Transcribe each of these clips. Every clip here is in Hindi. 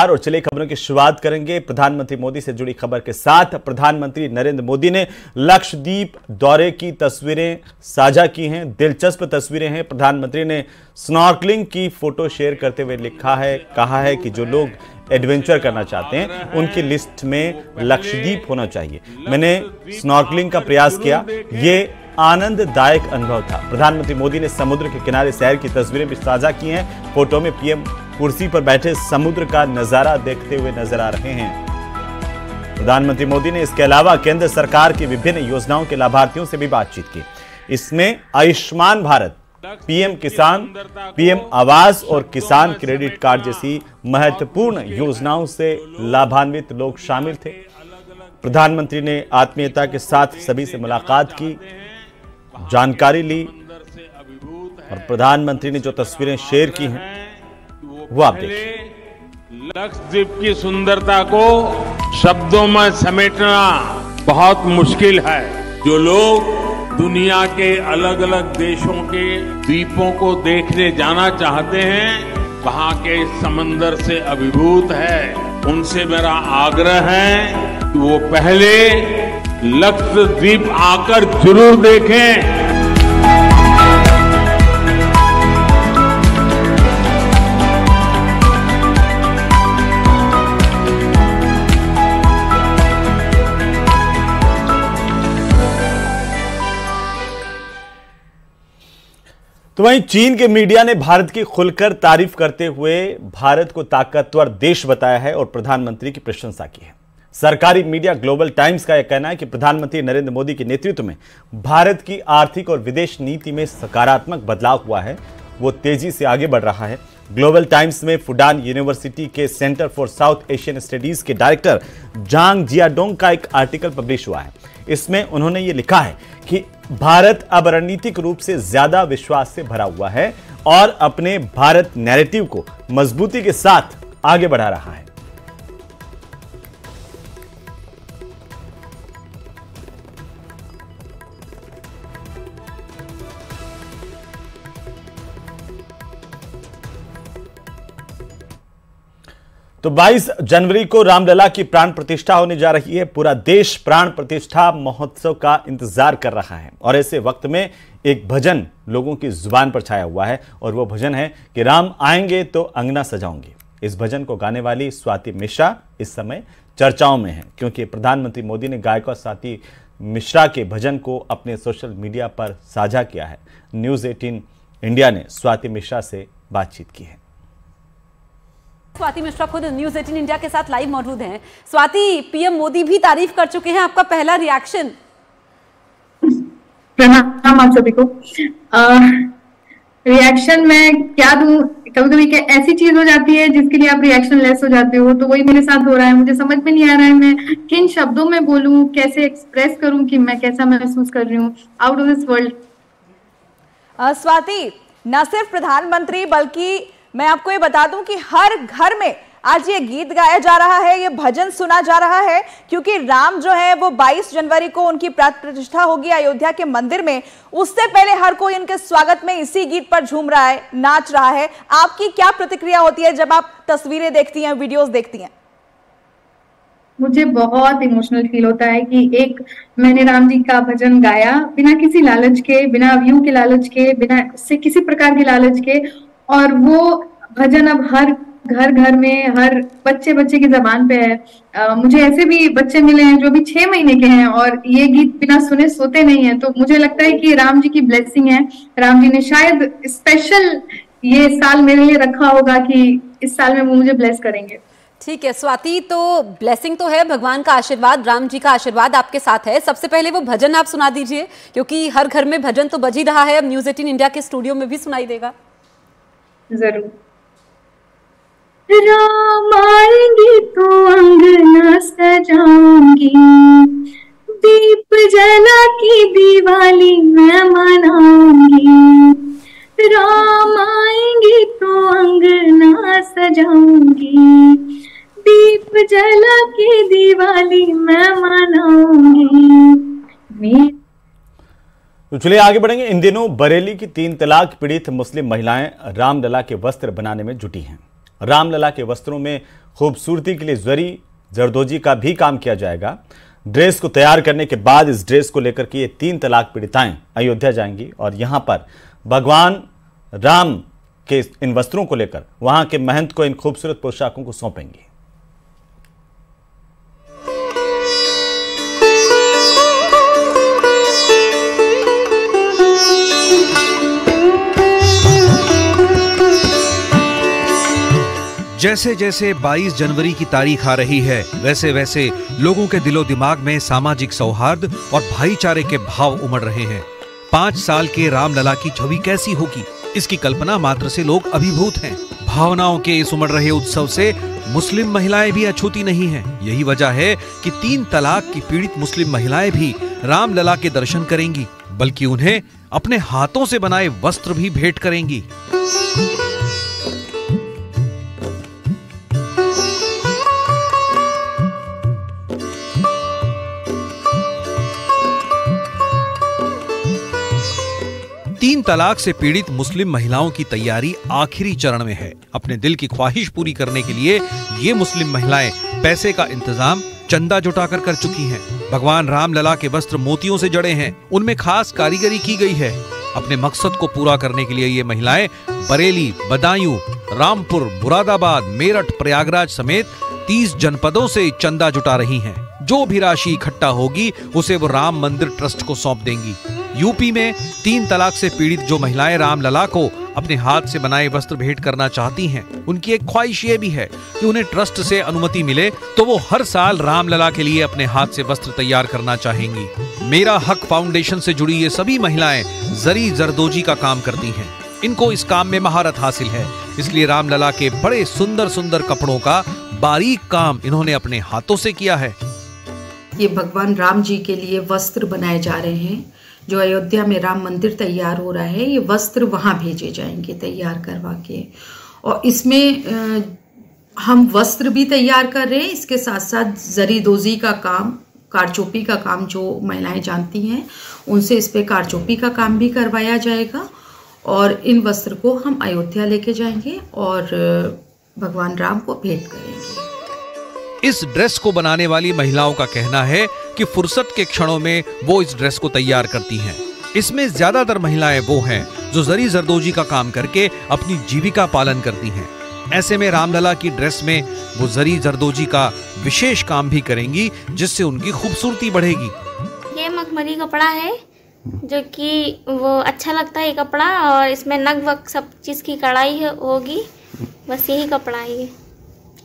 नमस्कार और चलिए खबरों की शुरुआत करेंगे प्रधानमंत्री मोदी से जुड़ी खबर के साथ। प्रधानमंत्री नरेंद्र मोदी ने लक्षद्वीप दौरे की तस्वीरें साझा की हैं। दिलचस्प तस्वीरें हैं। प्रधानमंत्री ने स्नॉर्कलिंग की फोटो शेयर करते हुए कहा है कि जो लोग एडवेंचर करना चाहते हैं उनकी लिस्ट में लक्षद्वीप होना चाहिए। मैंने स्नॉर्कलिंग का प्रयास किया, ये आनंददायक अनुभव था। प्रधानमंत्री मोदी ने समुद्र के किनारे सैर की तस्वीरें भी साझा की हैं। फोटो में पीएम कुर्सी पर बैठे समुद्र का नजारा देखते हुए नजर आ रहे हैं। प्रधानमंत्री मोदी ने इसके अलावा केंद्र सरकार की विभिन्न योजनाओं के लाभार्थियों से भी बातचीत की। इसमें आयुष्मान भारत, पीएम किसान, पीएम आवास और किसान क्रेडिट कार्ड जैसी महत्वपूर्ण योजनाओं से लाभान्वित लोग शामिल थे। प्रधानमंत्री ने आत्मीयता के साथ सभी से मुलाकात की, जानकारी ली और प्रधानमंत्री ने जो तस्वीरें शेयर की हैं वो आप देखिए। लक्षद्वीप की सुंदरता को शब्दों में समेटना बहुत मुश्किल है। जो लोग दुनिया के अलग अलग देशों के द्वीपों को देखने जाना चाहते हैं, वहां के समंदर से अभिभूत है, उनसे मेरा आग्रह है कि वो पहले लक्षद्वीप आकर जरूर देखें। तो वहीं चीन के मीडिया ने भारत की खुलकर तारीफ करते हुए भारत को ताकतवर देश बताया है और प्रधानमंत्री की प्रशंसा की है। सरकारी मीडिया ग्लोबल टाइम्स का यह कहना है कि प्रधानमंत्री नरेंद्र मोदी के नेतृत्व में भारत की आर्थिक और विदेश नीति में सकारात्मक बदलाव हुआ है, वो तेजी से आगे बढ़ रहा है। ग्लोबल टाइम्स में फुडान यूनिवर्सिटी के centre for south Asian studies के डायरेक्टर जांग जियाडोंग का एक आर्टिकल पब्लिश हुआ है। इसमें उन्होंने ये लिखा है कि भारत अब रणनीतिक रूप से ज्यादा विश्वास से भरा हुआ है और अपने भारत नैरेटिव को मजबूती के साथ आगे बढ़ा रहा है। तो 22 जनवरी को रामलला की प्राण प्रतिष्ठा होने जा रही है। पूरा देश प्राण प्रतिष्ठा महोत्सव का इंतजार कर रहा है और ऐसे वक्त में एक भजन लोगों की जुबान पर छाया हुआ है और वो भजन है कि राम आएंगे तो अंगना सजाऊंगी। इस भजन को गाने वाली स्वाति मिश्रा इस समय चर्चाओं में है, क्योंकि प्रधानमंत्री मोदी ने गायिका स्वाति मिश्रा के भजन को अपने सोशल मीडिया पर साझा किया है। न्यूज़ 18 इंडिया ने स्वाति मिश्रा से बातचीत की है। स्वाति मिश्रा खुद न्यूज़ 18 इंडिया के साथ लाइव मौजूद हैं। स्वाति, पीएम मोदी भी तारीफ कर चुके हैं, आपका पहला रिएक्शन? प्रणाम आप सभी को। रिएक्शन मैं क्या दूं, कभी कभी ऐसी चीज हो जाती है जिसके लिए आप रिएक्शन लेस हो जाते हो, तो वही मेरे साथ हो रहा है। मुझे समझ में नहीं आ रहा है मैं किन शब्दों में बोलूं, कैसे एक्सप्रेस करूं कि मैं कैसा महसूस कर रही हूँ। Out of this world. Swati, न सिर्फ प्रधानमंत्री बल्कि मैं आपको ये बता दूं कि हर घर में आज ये गीत गाया जा रहा है, ये भजन सुना जा रहा है, क्योंकि राम जो है वो 22 जनवरी को उनकी प्राण प्रतिष्ठा होगी अयोध्या के मंदिर में। उससे पहले हर कोई इनके स्वागत में इसी गीत पर झूम रहा है, नाच रहा है। आपकी क्या प्रतिक्रिया होती है जब आप तस्वीरें देखती हैं, वीडियोस देखती हैं? मुझे बहुत इमोशनल फील होता है कि एक मैंने राम जी का भजन गाया बिना किसी लालच के, बिना व्यू के लालच के, बिना से किसी प्रकार के लालच के, और वो भजन अब हर घर घर में, हर बच्चे बच्चे की जबान पे है। मुझे ऐसे भी बच्चे मिले हैं जो भी 6 महीने के हैं और ये गीत बिना सुने सोते नहीं है। तो मुझे लगता है कि राम जी की ब्लेसिंग है। राम जी ने शायद स्पेशल ये साल मेरे लिए रखा होगा कि इस साल में वो मुझे ब्लेस करेंगे। ठीक है स्वाति, तो ब्लेसिंग तो है, भगवान का आशीर्वाद, राम जी का आशीर्वाद आपके साथ है। सबसे पहले वो भजन आप सुना दीजिए, क्योंकि हर घर में भजन तो बज ही रहा है, अब न्यूज़ 18 इंडिया के स्टूडियो में भी सुनाई देगा। जरूर। राम आएंगे तो अंगना सजाऊंगी, दीप जला की दिवाली मैं मनाऊंगी। राम आएंगे तो अंगना सजाऊंगी, दीप जला की दिवाली मैं मनाऊंगी। तो चलिए आगे बढ़ेंगे। इन दिनों बरेली की 3 तलाक पीड़ित मुस्लिम महिलाएं रामलला के वस्त्र बनाने में जुटी हैं। रामलला के वस्त्रों में खूबसूरती के लिए जरी जरदोजी का भी काम किया जाएगा। ड्रेस को तैयार करने के बाद इस ड्रेस को लेकर के ये 3 तलाक पीड़िताएं अयोध्या जाएंगी और यहां पर भगवान राम के इन वस्त्रों को लेकर वहां के महंत को इन खूबसूरत पोशाकों को सौंपेंगी। जैसे जैसे 22 जनवरी की तारीख आ रही है, वैसे वैसे लोगों के दिलो दिमाग में सामाजिक सौहार्द और भाईचारे के भाव उमड़ रहे हैं। 5 साल के रामलला की छवि कैसी होगी, इसकी कल्पना मात्र से लोग अभिभूत हैं। भावनाओं के इस उमड़ रहे उत्सव से मुस्लिम महिलाएं भी अछूती नहीं हैं। यही वजह है कि 3 तलाक की पीड़ित मुस्लिम महिलाएं भी रामलला के दर्शन करेंगी, बल्कि उन्हें अपने हाथों से बनाए वस्त्र भी भेंट करेंगी। तीन तलाक से पीड़ित मुस्लिम महिलाओं की तैयारी आखिरी चरण में है। अपने दिल की ख्वाहिश पूरी करने के लिए ये मुस्लिम महिलाएं पैसे का इंतजाम चंदा जुटाकर कर चुकी हैं। भगवान रामलला के वस्त्र मोतियों से जड़े हैं, उनमें खास कारीगरी की गई है। अपने मकसद को पूरा करने के लिए ये महिलाएं बरेली, बदायूं, रामपुर, मुरादाबाद, मेरठ, प्रयागराज समेत 30 जनपदों से चंदा जुटा रही हैं। जो भी राशि इकट्ठा होगी उसे वो राम मंदिर ट्रस्ट को सौंप देंगी। यूपी में 3 तलाक से पीड़ित जो महिलाएं रामलला को अपने हाथ से बनाए वस्त्र भेंट करना चाहती हैं, उनकी एक ख्वाहिश ये भी है कि उन्हें ट्रस्ट से अनुमति मिले तो वो हर साल रामलला के लिए अपने हाथ से वस्त्र तैयार करना चाहेंगी। मेरा हक फाउंडेशन से जुड़ी ये सभी महिलाएं जरी जरदोजी का काम करती हैं। इनको इस काम में महारत हासिल है, इसलिए रामलला के बड़े सुंदर सुंदर कपड़ों का बारीक काम इन्होंने अपने हाथों से किया है। ये भगवान राम जी के लिए वस्त्र बनाए जा रहे हैं। जो अयोध्या में राम मंदिर तैयार हो रहा है, ये वस्त्र वहाँ भेजे जाएंगे तैयार करवा के। और इसमें हम वस्त्र भी तैयार कर रहे हैं, इसके साथ साथ जरीदोजी का काम, कारचोपी का काम जो महिलाएं जानती हैं उनसे इस पे कारचोपी का काम भी करवाया जाएगा। और इन वस्त्र को हम अयोध्या लेके जाएंगे और भगवान राम को भेंट करेंगे। इस ड्रेस को बनाने वाली महिलाओं का कहना है कि फुर्सत के क्षणों में वो इस ड्रेस को तैयार करती हैं। इसमें ज्यादातर महिलाएं वो हैं जो जरी जरदोजी का काम करके अपनी जीविका पालन करती हैं। ऐसे में रामलला की ड्रेस में वो जरी जरदोजी का विशेष काम भी करेंगी, जिससे उनकी खूबसूरती बढ़ेगी। ये मखमली कपड़ा है जो कि वो अच्छा लगता है ये कपड़ा, और इसमें नग वग सब चीज की कढ़ाई होगी, बस यही कपड़ा है ये।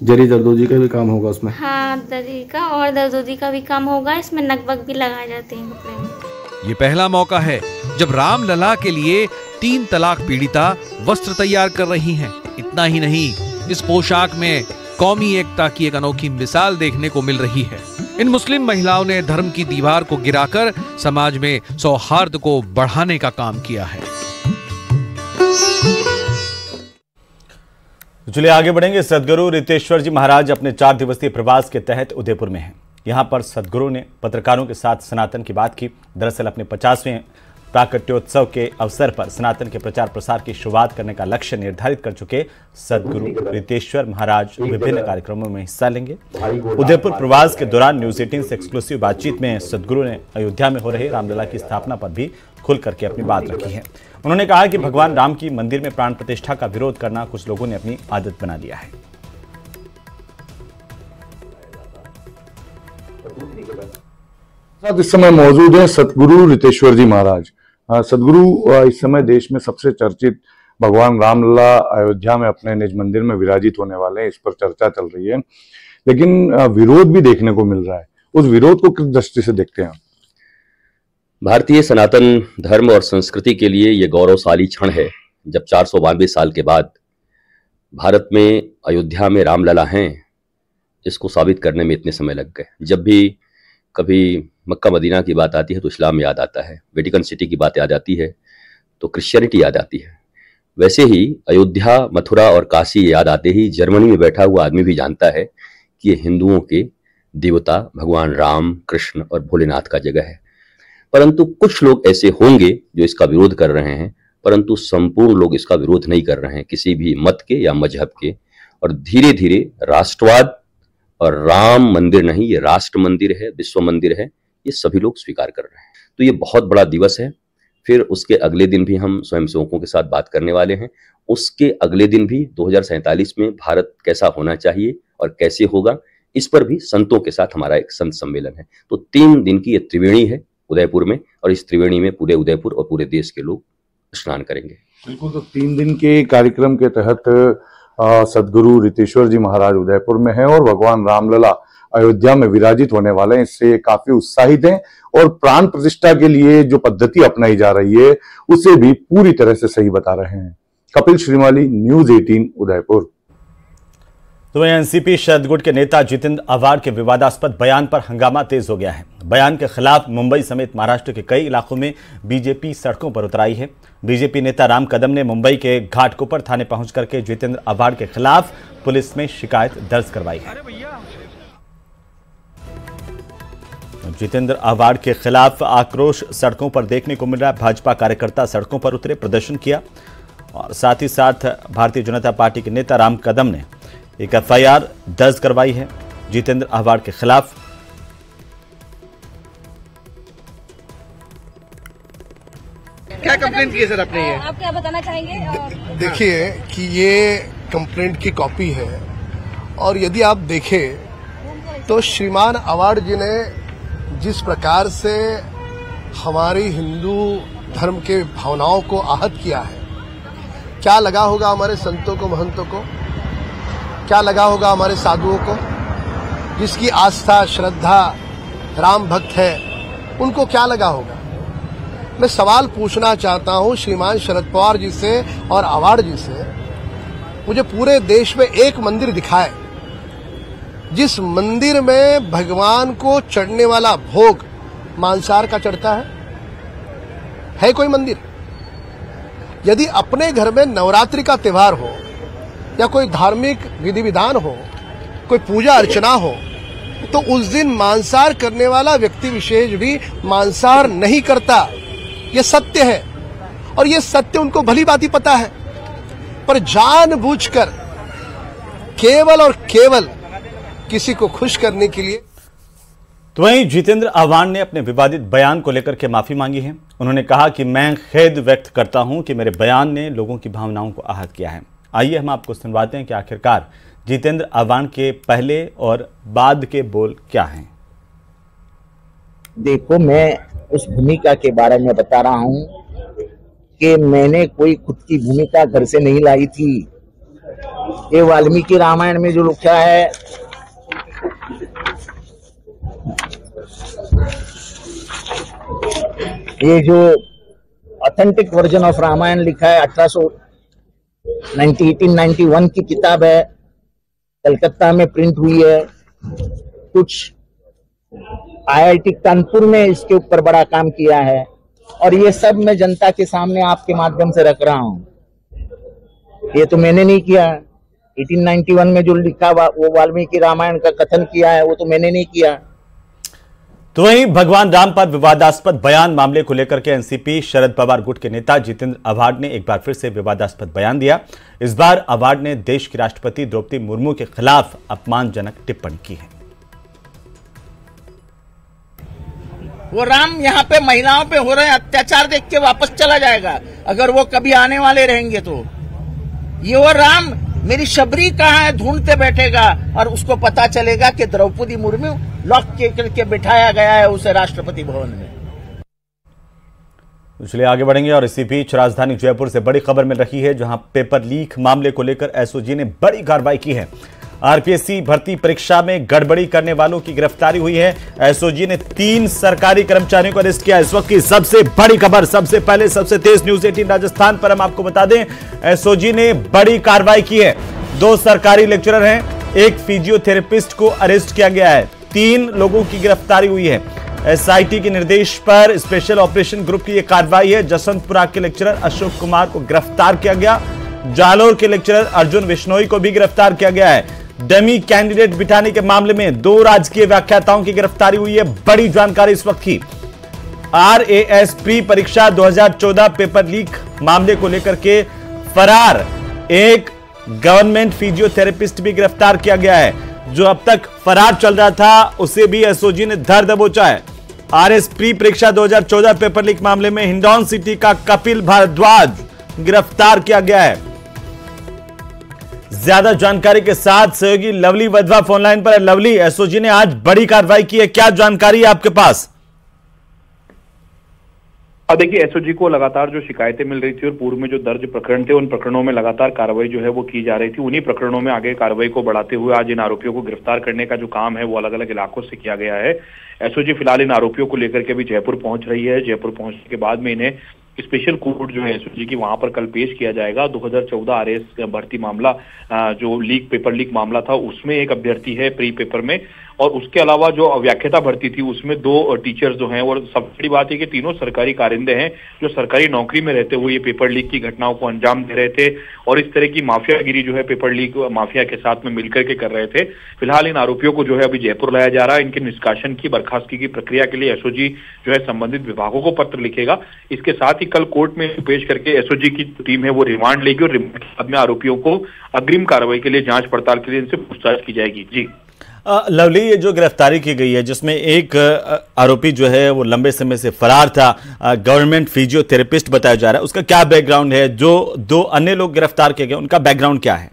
जरी जरदोजी का भी काम होगा उसमें? हाँ, जरी का और जरदोजी का भी काम होगा। इसमें नगवग भी लगाए जाते हैं कपड़े में। ये पहला मौका है जब रामलला के लिए 3 तलाक पीड़िता वस्त्र तैयार कर रही हैं। इतना ही नहीं, इस पोशाक में कौमी एकता की एक अनोखी मिसाल देखने को मिल रही है। इन मुस्लिम महिलाओं ने धर्म की दीवार को गिराकर समाज में सौहार्द को बढ़ाने का काम किया है। चलिए आगे बढ़ेंगे। सदगुरु रितेश्वर जी महाराज अपने 4 दिवसीय प्रवास के तहत उदयपुर में हैं। यहां पर सदगुरु ने पत्रकारों के साथ सनातन की बात की। दरअसल अपने 50वें प्राकट्योत्सव के अवसर पर सनातन के प्रचार प्रसार की शुरुआत करने का लक्ष्य निर्धारित कर चुके सदगुरु रितेश्वर महाराज विभिन्न कार्यक्रमों में हिस्सा लेंगे। उदयपुर प्रवास के दौरान न्यूज 18 से एक्सक्लूसिव बातचीत में सदगुरु ने अयोध्या में हो रहे रामलला की स्थापना पर भी खुल करके अपनी बात रखी है। उन्होंने कहा कि भगवान राम की मंदिर में प्राण प्रतिष्ठा का विरोध करना कुछ लोगों ने अपनी आदत बना लिया है। इस समय मौजूद है सदगुरु रितेश्वर जी महाराज। सदगुरु इस समय देश में सबसे चर्चित भगवान रामलला अयोध्या में अपने निज मंदिर में विराजित होने वाले हैं, इस पर चर्चा चल रही है, लेकिन विरोध भी देखने को मिल रहा है। उस विरोध को किस दृष्टि से देखते हैं? भारतीय सनातन धर्म और संस्कृति के लिए ये गौरवशाली क्षण है जब 492 साल के बाद भारत में अयोध्या में रामलला हैं। इसको साबित करने में इतने समय लग गए। जब भी कभी मक्का मदीना की बात आती है तो इस्लाम याद आता है, वेटिकन सिटी की बात याद आती है तो क्रिश्चियनिटी याद आती है। वैसे ही अयोध्या, मथुरा और काशी याद आते ही जर्मनी में बैठा हुआ आदमी भी जानता है कि ये हिंदुओं के देवता भगवान राम, कृष्ण और भोलेनाथ का जगह है। परंतु कुछ लोग ऐसे होंगे जो इसका विरोध कर रहे हैं, परंतु संपूर्ण लोग इसका विरोध नहीं कर रहे हैं, किसी भी मत के या मजहब के। और धीरे धीरे राष्ट्रवाद और राम मंदिर नहीं, ये राष्ट्र मंदिर है, विश्व मंदिर है, ये सभी लोग स्वीकार कर रहे हैं। तो ये बहुत बड़ा दिवस है। फिर उसके अगले दिन भी हम स्वयंसेवकों के साथ बात करने वाले हैं। उसके अगले दिन भी 2047 में भारत कैसा होना चाहिए और कैसे होगा, इस पर भी संतों के साथ हमारा एक संत सम्मेलन है। तो 3 दिन की ये त्रिवेणी है उदयपुर में, और इस त्रिवेणी में पूरे उदयपुर और पूरे देश के लोग स्नान करेंगे। बिल्कुल, तो 3 दिन के कार्यक्रम के तहत सदगुरु रितेश्वर जी महाराज उदयपुर में हैं और भगवान रामलला अयोध्या में विराजित होने वाले हैं। इससे काफी उत्साहित हैं और प्राण प्रतिष्ठा के लिए जो पद्धति अपनाई जा रही है उसे भी पूरी तरह से सही बता रहे हैं। कपिल श्रीमाली, न्यूज़ 18 उदयपुर। तो एनसीपी शरद गुट के नेता जितेंद्र आव्हाड के विवादास्पद बयान पर हंगामा तेज हो गया है। बयान के खिलाफ मुंबई समेत महाराष्ट्र के कई इलाकों में बीजेपी सड़कों पर उतर आई है। बीजेपी नेता राम कदम ने मुंबई के घाटकोपर थाने पहुंच करके जितेंद्र आव्हाड के खिलाफ पुलिस में शिकायत दर्ज करवाई है। जितेंद्र आव्हाड के खिलाफ आक्रोश सड़कों पर देखने को मिल रहा है। भाजपा कार्यकर्ता सड़कों पर उतरे, प्रदर्शन किया और साथ ही साथ भारतीय जनता पार्टी के नेता राम कदम ने एक एफआईआर दर्ज करवाई है जितेंद्र आव्हाड के खिलाफ। क्या कंप्लेंट की है सर आपने? ये आप क्या बताना चाहेंगे? देखिए कि ये कंप्लेंट की कॉपी है और यदि आप देखें तो श्रीमान आव्हाड जी ने जिस प्रकार से हमारी हिंदू धर्म के भावनाओं को आहत किया है, क्या लगा होगा हमारे संतों को, महंतों को, क्या लगा होगा हमारे साधुओं को, जिसकी आस्था श्रद्धा राम भक्त है, उनको क्या लगा होगा। मैं सवाल पूछना चाहता हूं श्रीमान शरद पवार जी से और आव्हाड जी से, मुझे पूरे देश में एक मंदिर दिखाए जिस मंदिर में भगवान को चढ़ने वाला भोग मांसाहार का चढ़ता है कोई मंदिर? यदि अपने घर में नवरात्रि का त्योहार हो या कोई धार्मिक विधि विधान हो, कोई पूजा अर्चना हो, तो उस दिन मांसाहार करने वाला व्यक्ति विशेष भी मांसाहार नहीं करता। ये सत्य है और ये सत्य उनको भली भांति पता है, पर जानबूझकर केवल और केवल किसी को खुश करने के लिए। तो वहीं जितेंद्र आव्हाड ने अपने विवादित बयान को लेकर के माफी मांगी है। उन्होंने कहा कि मैं खेद व्यक्त करता हूं कि मेरे बयान ने लोगों की भावनाओं को आहत किया है। आइए हम आपको सुनवाते हैं कि आखिरकार जितेंद्र आव्हाड के पहले और बाद के बोल क्या हैं। देखो, मैं उस भूमिका के बारे में बता रहा हूं कि मैंने कोई खुद की भूमिका घर से नहीं लाई थी। ये वाल्मीकि रामायण में जो लिखा है, ये जो ऑथेंटिक वर्जन ऑफ रामायण लिखा है 1891 की किताब है, कलकत्ता में प्रिंट हुई है। कुछ IIT कानपुर ने इसके ऊपर बड़ा काम किया है और ये सब मैं जनता के सामने आपके माध्यम से रख रहा हूं। ये तो मैंने नहीं किया। 1891 में जो लिखा वो वाल्मीकि रामायण का कथन किया है, वो तो मैंने नहीं किया। तो वहीं भगवान राम पर विवादास्पद बयान मामले को लेकर के एनसीपी शरद पवार गुट के नेता जितेंद्र आव्हाड ने एक बार फिर से विवादास्पद बयान दिया। इस बार आव्हाड ने देश की राष्ट्रपति द्रौपदी मुर्मू के खिलाफ अपमानजनक टिप्पणी की है। वो राम यहाँ पे महिलाओं पे हो रहे अत्याचार देख के वापस चला जाएगा अगर वो कभी आने वाले रहेंगे तो। ये वो राम मेरी शबरी कहाँ है ढूंढते बैठेगा और उसको पता चलेगा कि द्रौपदी मुर्मू लॉक के बिठाया गया है उसे राष्ट्रपति भवन में। चलिए आगे बढ़ेंगे और इसी बीच राजधानी जयपुर से बड़ी खबर मिल रही है, जहां पेपर लीक मामले को लेकर एसओजी ने बड़ी कार्रवाई की है। आरपीएससी भर्ती परीक्षा में गड़बड़ी करने वालों की गिरफ्तारी हुई है। एसओजी ने 3 सरकारी कर्मचारियों को अरेस्ट किया। इस वक्त की सबसे बड़ी खबर, सबसे पहले सबसे तेज न्यूज 18 राजस्थान पर हम आपको बता दें, एसओजी ने बड़ी कार्रवाई की है। 2 सरकारी लेक्चरर हैं, एक फिजियोथेरेपिस्ट को अरेस्ट किया गया है। 3 लोगों की गिरफ्तारी हुई है। एसआईटी के निर्देश पर स्पेशल ऑपरेशन ग्रुप की यह कार्रवाई है। जसवंतपुरा के लेक्चरर अशोक कुमार को गिरफ्तार किया गया। जालोर के लेक्चरर अर्जुन विश्नोई को भी गिरफ्तार किया गया है। डमी कैंडिडेट बिठाने के मामले में 2 राजकीय व्याख्याताओं की गिरफ्तारी हुई है। बड़ी जानकारी इस वक्त की। आरएएस प्री परीक्षा 2014 पेपर लीक मामले को लेकर के फरार एक गवर्नमेंट फिजियोथेरेपिस्ट भी गिरफ्तार किया गया है। जो अब तक फरार चल रहा था उसे भी एसओजी ने धर दबोचा है। आरएस प्री परीक्षा 2014 पेपर लीक मामले में हिंडौन सिटी का कपिल भारद्वाज गिरफ्तार किया गया है। ज्यादा जानकारी के साथ सहयोगी लवली वधवा फोन लाइन पर है। लवली, एसओजी ने आज बड़ी कार्रवाई की है, क्या जानकारी है आपके पास? देखिए, एसओजी को लगातार जो शिकायतें मिल रही थी और पूर्व में जो दर्ज प्रकरण थे उन प्रकरणों में लगातार कार्रवाई जो है वो की जा रही थी। उन्हीं प्रकरणों में आगे कार्रवाई को बढ़ाते हुए आज इन आरोपियों को गिरफ्तार करने का जो काम है वो अलग अलग इलाकों से किया गया है। एसओजी फिलहाल इन आरोपियों को लेकर के अभी जयपुर पहुंच रही है। जयपुर पहुंचने के बाद में इन्हें स्पेशल कोर्ट जो है एसओजी की वहां पर कल पेश किया जाएगा। 2014 आरएस भर्ती मामला जो पेपर लीक मामला था उसमें एक अभ्यर्थी है प्री पेपर में, और उसके अलावा जो व्याख्याता भर्ती थी उसमें 2 टीचर्स जो हैं, और सबसे बड़ी बात है कि तीनों सरकारी कारिंदे हैं जो सरकारी नौकरी में रहते हुए ये पेपर लीक की घटनाओं को अंजाम दे रहे थे और इस तरह की माफियागिरी जो है पेपर लीक माफिया के साथ में मिलकर के कर रहे थे। फिलहाल इन आरोपियों को जो है अभी जयपुर लाया जा रहा है। इनके निष्कासन की, बर्खास्तगी की प्रक्रिया के लिए एसओजी जो है संबंधित विभागों को पत्र लिखेगा। इसके साथ ही कल कोर्ट में पेश करके एसओजी की टीम है वो रिमांड लेगी और रिमांड के बाद में आरोपियों को अग्रिम कार्रवाई के लिए, जांच पड़ताल के लिए इनसे पूछताछ की जाएगी। जी लवली, ये जो गिरफ्तारी की गई है जिसमें एक आरोपी जो है वो लंबे समय से फरार था, गवर्नमेंट फिजियोथेरेपिस्ट बताया जा रहा है, उसका क्या बैकग्राउंड है? जो 2 अन्य लोग गिरफ्तार किए गए उनका बैकग्राउंड क्या है?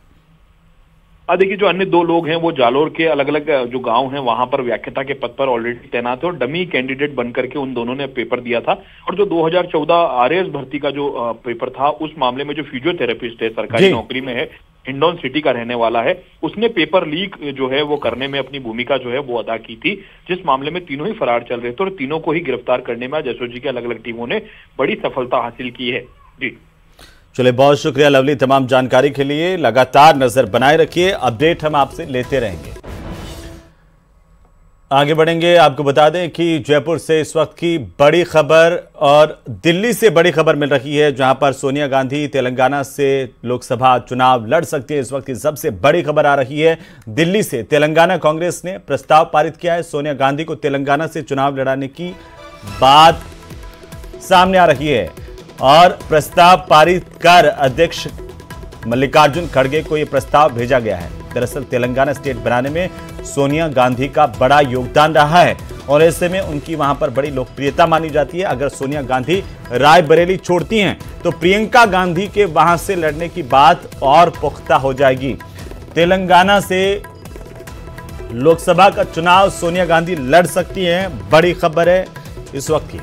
देखिए, जो अन्य 2 लोग हैं वो जालोर के अलग अलग जो गांव हैं वहां पर व्याख्याता के पद पर ऑलरेडी तैनात है और डमी कैंडिडेट बनकर के उन दोनों ने पेपर दिया था। और जो 2014 आरएस भर्ती का जो पेपर था उस मामले में जो फिजियोथेरेपिस्ट है, सरकारी नौकरी में है, हिंडौन सिटी का रहने वाला है, उसने पेपर लीक जो है वो करने में अपनी भूमिका जो है वो अदा की थी, जिस मामले में तीनों ही फरार चल रहे थे और तीनों को ही गिरफ्तार करने में आज एसओजी की अलग अलग टीमों ने बड़ी सफलता हासिल की है। जी चलिए, बहुत शुक्रिया लवली तमाम जानकारी के लिए। लगातार नजर बनाए रखिए, अपडेट हम आपसे लेते रहेंगे। आगे बढ़ेंगे, आपको बता दें कि जयपुर से इस वक्त की बड़ी खबर और दिल्ली से बड़ी खबर मिल रही है, जहां पर सोनिया गांधी तेलंगाना से लोकसभा चुनाव लड़ सकती है। इस वक्त की सबसे बड़ी खबर आ रही है दिल्ली से। तेलंगाना कांग्रेस ने प्रस्ताव पारित किया है, सोनिया गांधी को तेलंगाना से चुनाव लड़ाने की बात सामने आ रही है और प्रस्ताव पारित कर अध्यक्ष मल्लिकार्जुन खड़गे को यह प्रस्ताव भेजा गया है। दरअसल तेलंगाना स्टेट बनाने में सोनिया गांधी का बड़ा योगदान रहा है और ऐसे में उनकी वहां पर बड़ी लोकप्रियता मानी जाती है। अगर सोनिया गांधी रायबरेली छोड़ती हैं तो प्रियंका गांधी के वहां से लड़ने की बात और पुख्ता हो जाएगी। तेलंगाना से लोकसभा का चुनाव सोनिया गांधी लड़ सकती हैं, बड़ी खबर है इस वक्त की।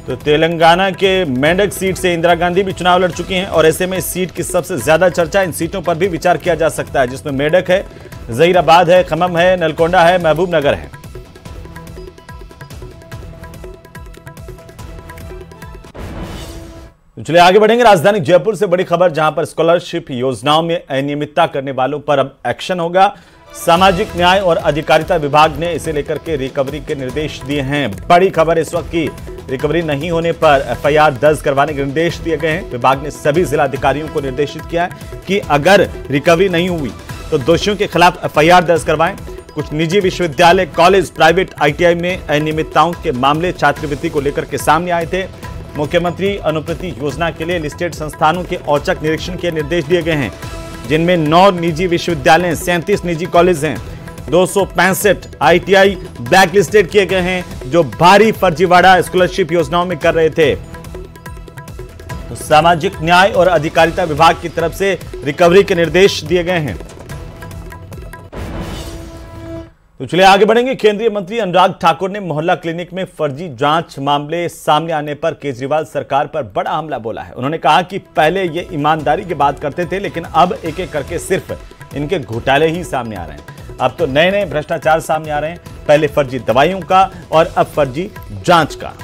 तो तेलंगाना के मेंढक सीट से इंदिरा गांधी भी चुनाव लड़ चुकी हैं और ऐसे में इस सीट की सबसे ज्यादा चर्चा इन सीटों पर भी विचार किया जा सकता है, जिसमें मेंढक है, जहीराबाद है, खम्मम है, नलकोंडा है, महबूब नगर है। चलिए आगे बढ़ेंगे। राजधानी जयपुर से बड़ी खबर, जहां पर स्कॉलरशिप योजनाओं में अनियमितता करने वालों पर अब एक्शन होगा। सामाजिक न्याय और अधिकारिता विभाग ने इसे लेकर के रिकवरी के निर्देश दिए हैं। बड़ी खबर इस वक्त की, रिकवरी नहीं होने पर एफआईआर दर्ज करवाने के निर्देश दिए गए हैं। विभाग ने सभी जिला अधिकारियों को निर्देशित किया है कि अगर रिकवरी नहीं हुई तो दोषियों के खिलाफ एफआईआर दर्ज करवाएं। कुछ निजी विश्वविद्यालय, कॉलेज, प्राइवेट आईटीआई में अनियमितताओं के मामले छात्रवृत्ति को लेकर के सामने आए थे। मुख्यमंत्री अनुप्रति योजना के लिए लिस्टेड संस्थानों के औचक निरीक्षण के निर्देश दिए गए हैं, जिनमें 9 निजी विश्वविद्यालय, 37 निजी कॉलेज हैं, 265 आईटीआई ब्लैक लिस्टेड किए गए हैं जो भारी फर्जीवाड़ा स्कॉलरशिप योजनाओं में कर रहे थे। तो सामाजिक न्याय और अधिकारिता विभाग की तरफ से रिकवरी के निर्देश दिए गए हैं। तो चलिए आगे बढ़ेंगे। केंद्रीय मंत्री अनुराग ठाकुर ने मोहल्ला क्लिनिक में फर्जी जांच मामले सामने आने पर केजरीवाल सरकार पर बड़ा हमला बोला है। उन्होंने कहा कि पहले ये ईमानदारी की बात करते थे, लेकिन अब एक एक करके सिर्फ इनके घोटाले ही सामने आ रहे हैं। अब तो नए नए भ्रष्टाचार सामने आ रहे हैं, पहले फर्जी दवाइयों का और अब फर्जी जांच का।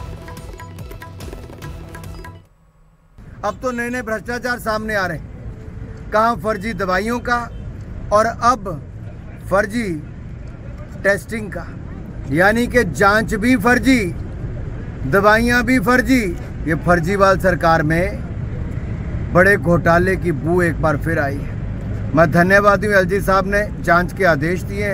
अब तो नए नए भ्रष्टाचार सामने आ रहे हैं, कहां फर्जी दवाइयों का और अब फर्जी टेस्टिंग का, यानी कि जांच भी फर्जी, दवाइयां भी फर्जी। ये फर्जीवाल सरकार में बड़े घोटाले की बू एक बार फिर आई है। मैं धन्यवाद हूं एलजी साहब ने जांच के आदेश दिए।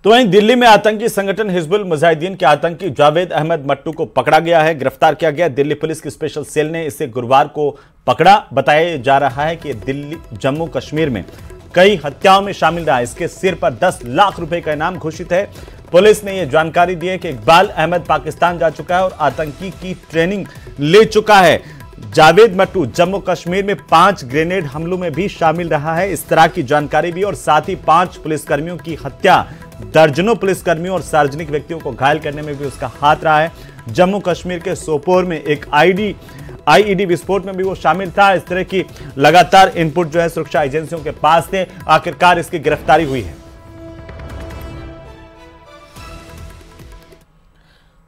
तो वहीं दिल्ली में आतंकी संगठन हिजबुल मुजाहिदीन के आतंकी जावेद अहमद मट्टू को पकड़ा गया है, गिरफ्तार किया गया। दिल्ली पुलिस की स्पेशल सेल ने इसे गुरुवार को पकड़ा। बताया जा रहा है कि दिल्ली जम्मू कश्मीर में कई हत्याओं में शामिल रहा। इसके सिर पर 10 लाख रुपए का इनाम घोषित है। पुलिस ने यह जानकारी दी है कि इकबाल अहमद पाकिस्तान जा चुका है और आतंकी की ट्रेनिंग ले चुका है। जावेद मट्टू जम्मू कश्मीर में 5 ग्रेनेड हमलों में भी शामिल रहा है, इस तरह की जानकारी भी। और साथ ही 5 पुलिसकर्मियों की हत्या, दर्जनों पुलिसकर्मियों और सार्वजनिक व्यक्तियों को घायल करने में भी उसका हाथ रहा है। जम्मू कश्मीर के सोपोर में एक आईईडी विस्फोट में भी वो शामिल था। इस तरह की लगातार इनपुट जो है सुरक्षा एजेंसियों के पास थे, आखिरकार इसकी गिरफ्तारी हुई है।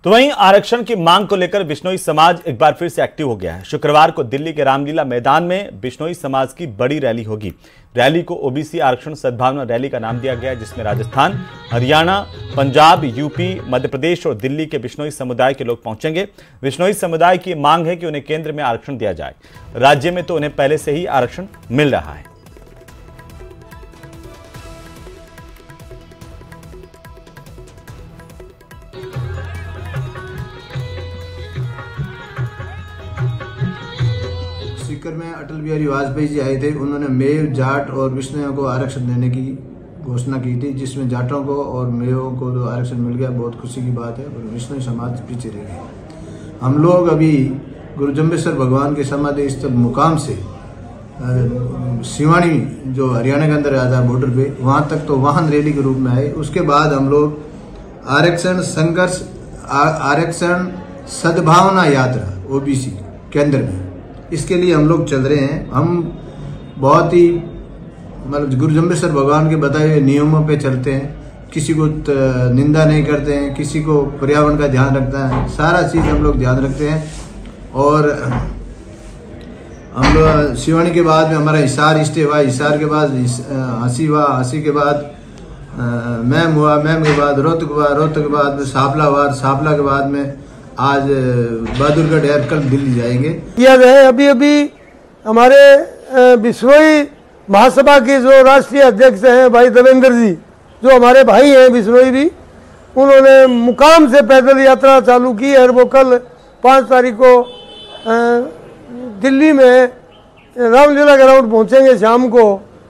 तो वहीं आरक्षण की मांग को लेकर बिश्नोई समाज एक बार फिर से एक्टिव हो गया है। शुक्रवार को दिल्ली के रामलीला मैदान में बिश्नोई समाज की बड़ी रैली होगी। रैली को ओबीसी आरक्षण सद्भावना रैली का नाम दिया गया है, जिसमें राजस्थान, हरियाणा, पंजाब, यूपी, मध्य प्रदेश और दिल्ली के बिश्नोई समुदाय के लोग पहुंचेंगे। बिश्नोई समुदाय की मांग है कि उन्हें केंद्र में आरक्षण दिया जाए। राज्य में तो उन्हें पहले से ही आरक्षण मिल रहा है। स्पीकर में अटल बिहारी वाजपेयी जी आए थे। उन्होंने मेव, जाट और बिश्नोइयों को आरक्षण देने की घोषणा की थी, जिसमें जाटों को और मेवों को जो आरक्षण मिल गया, बहुत खुशी की बात है। और बिश्नोई समाज पीछे रह गए। हम लोग अभी गुरु जम्बेश्वर भगवान के समाधि स्थल मुकाम से सिवानी, जो हरियाणा के अंदर आता है बॉर्डर पे, वहां तक तो वाहन रैली के रूप में आए। उसके बाद हम लोग आरक्षण संघर्ष, आरक्षण सद्भावना यात्रा ओबीसी केंद्र में, इसके लिए हम लोग चल रहे हैं। हम बहुत ही मतलब गुरु जम्बेश्वर भगवान के बताए हुए नियमों पे चलते हैं, किसी को निंदा नहीं करते हैं, किसी को पर्यावरण का ध्यान रखता है, सारा चीज़ हम लोग ध्यान रखते हैं। और हम लोग सिवानी के बाद में हमारा हिसार स्टे हुआ, हिसार के बाद हंसी हुआ, हंसी के बाद मैम हुआ, मैम के बाद रोहतक हुआ, रोहतक के बाद में सापला हुआ, सापला के बाद में आज बहादुरगढ़ है, कल दिल्ली जाएंगे। किया जाए। अभी अभी हमारे बिश्नोई महासभा के जो राष्ट्रीय अध्यक्ष हैं भाई देवेंद्र जी, जो हमारे भाई हैं बिश्नोई भी, उन्होंने मुकाम से पैदल यात्रा चालू की है। और वो कल 5 तारीख को दिल्ली में रामलीला ग्राउंड पहुंचेंगे शाम को।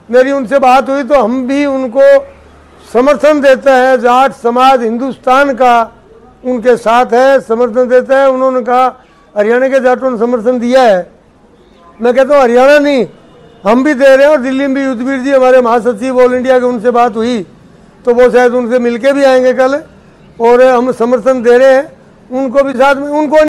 मेरी उनसे बात हुई तो हम भी उनको समर्थन देते हैं। जाट समाज हिंदुस्तान का उनके साथ है, समर्थन देता है। उन्होंने कहा हरियाणा के जाटों ने समर्थन दिया है। मैं कहता हूँ हरियाणा नहीं, हम भी दे रहे हैं। और दिल्ली में भी युद्धवीर जी हमारे महासचिव ऑल इंडिया के, उनसे बात हुई तो वो शायद उनसे मिलके भी आएंगे कल। और हम समर्थन दे रहे हैं उनको भी साथ में। उनको